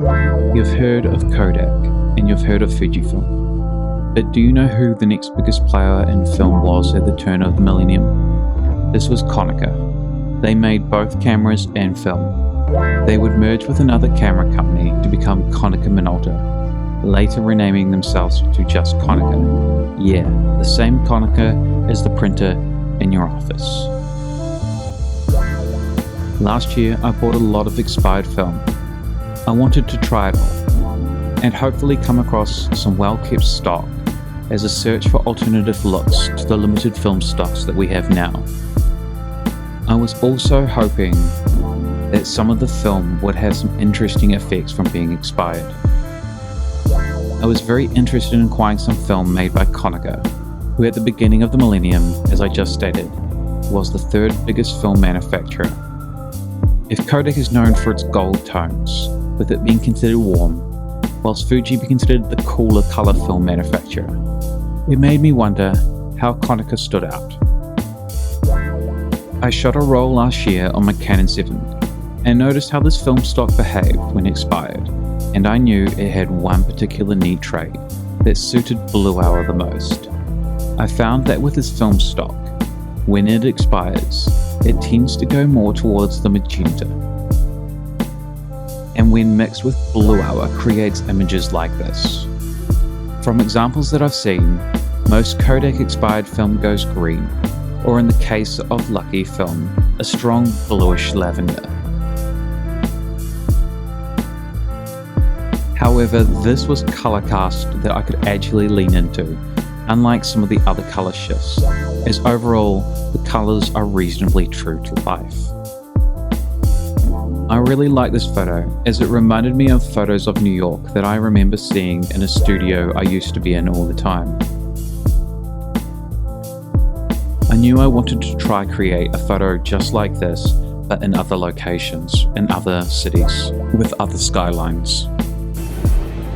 You've heard of Kodak and you've heard of Fujifilm. But do you know who the next biggest player in film was at the turn of the millennium? This was Konica. They made both cameras and film. They would merge with another camera company to become Konica Minolta, later renaming themselves to just Konica. Yeah, the same Konica as the printer in your office. Last year I bought a lot of expired film. I wanted to try it all, and hopefully come across some well-kept stock as a search for alternative looks to the limited film stocks that we have now. I was also hoping that some of the film would have some interesting effects from being expired. I was very interested in acquiring some film made by Konica, who at the beginning of the millennium, as I just stated, was the third biggest film manufacturer. If Kodak is known for its gold tones, with it being considered warm, whilst Fuji be considered the cooler colour film manufacturer, it made me wonder how Konica stood out. I shot a roll last year on my Canon F1 and noticed how this film stock behaved when expired, and I knew it had one particular neat trait that suited blue hour the most. I found that with this film stock, when it expires, it tends to go more towards the magenta, and when mixed with blue hour creates images like this. From examples that I've seen, most Kodak expired film goes green, or in the case of Lucky film, a strong bluish lavender. However, this was colour cast that I could actually lean into, unlike some of the other colour shifts, as overall the colours are reasonably true to life. I really like this photo as it reminded me of photos of New York that I remember seeing in a studio I used to be in all the time. I knew I wanted to try create a photo just like this, but in other locations, in other cities, with other skylines.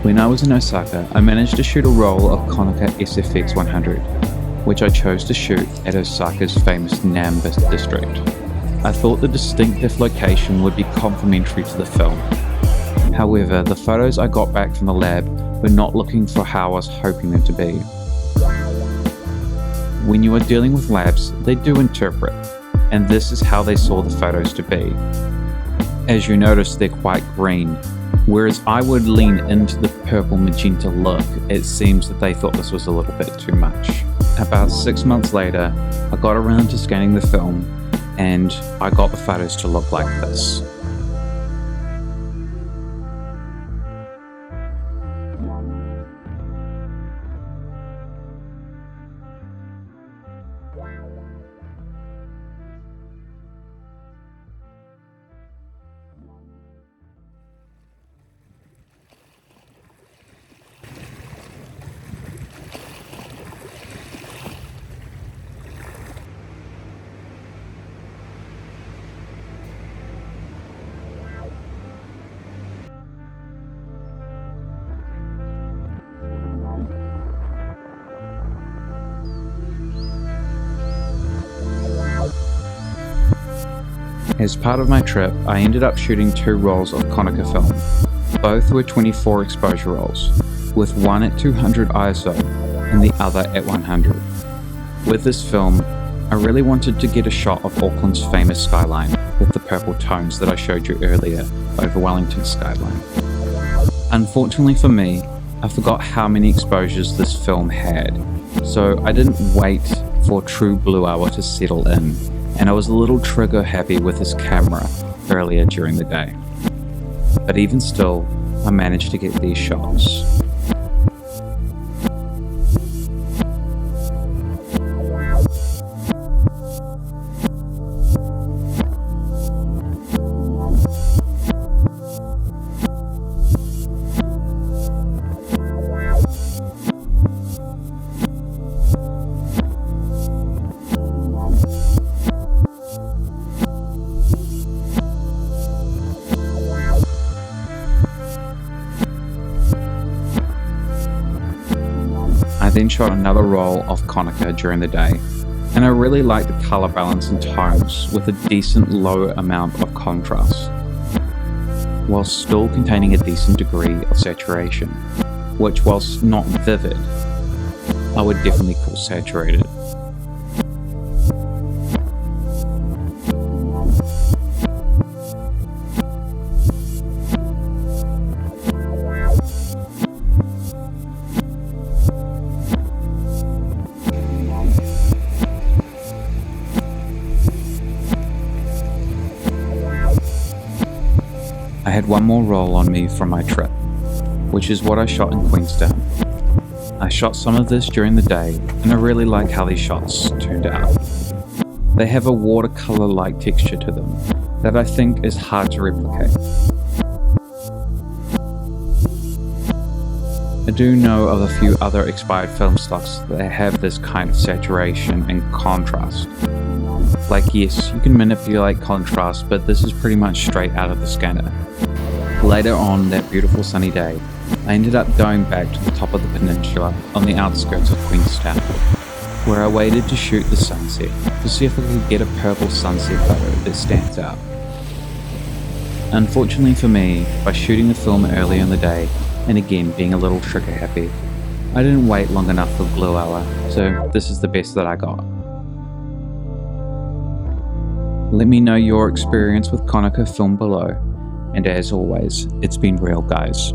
When I was in Osaka, I managed to shoot a roll of Konica SFX 100, which I chose to shoot at Osaka's famous Namba district. I thought the distinctive location would be complementary to the film. However, the photos I got back from the lab were not looking for how I was hoping them to be. When you are dealing with labs, they do interpret, and this is how they saw the photos to be. As you notice, they're quite green, whereas I would lean into the purple magenta look. It seems that they thought this was a little bit too much. About 6 months later, I got around to scanning the film, and I got the photos to look like this. As part of my trip, I ended up shooting 2 rolls of Konica film. Both were 24 exposure rolls, with one at 200 ISO and the other at 100. With this film, I really wanted to get a shot of Auckland's famous skyline with the purple tones that I showed you earlier over Wellington's skyline. Unfortunately for me, I forgot how many exposures this film had, so I didn't wait for true blue hour to settle in, and I was a little trigger happy with this camera earlier during the day. But even still, I managed to get these shots. I then shot another roll of Konica during the day, and I really liked the colour balance and tones with a decent low amount of contrast. while still containing a decent degree of saturation, which, whilst not vivid, I would definitely call saturated. I had one more roll on me from my trip, which is what I shot in Queenstown. I shot some of this during the day, and I really like how these shots turned out. They have a watercolor-like texture to them that I think is hard to replicate. I do know of a few other expired film stocks that have this kind of saturation and contrast. Like, yes, you can manipulate contrast, but this is pretty much straight out of the scanner. Later on that beautiful sunny day, I ended up going back to the top of the peninsula on the outskirts of Queenstown, where I waited to shoot the sunset to see if I could get a purple sunset photo that stands out. Unfortunately for me, by shooting the film early in the day, and again being a little trigger happy, I didn't wait long enough for Blue Hour, so this is the best that I got. Let me know your experience with Konica film below, and as always, it's been real, guys.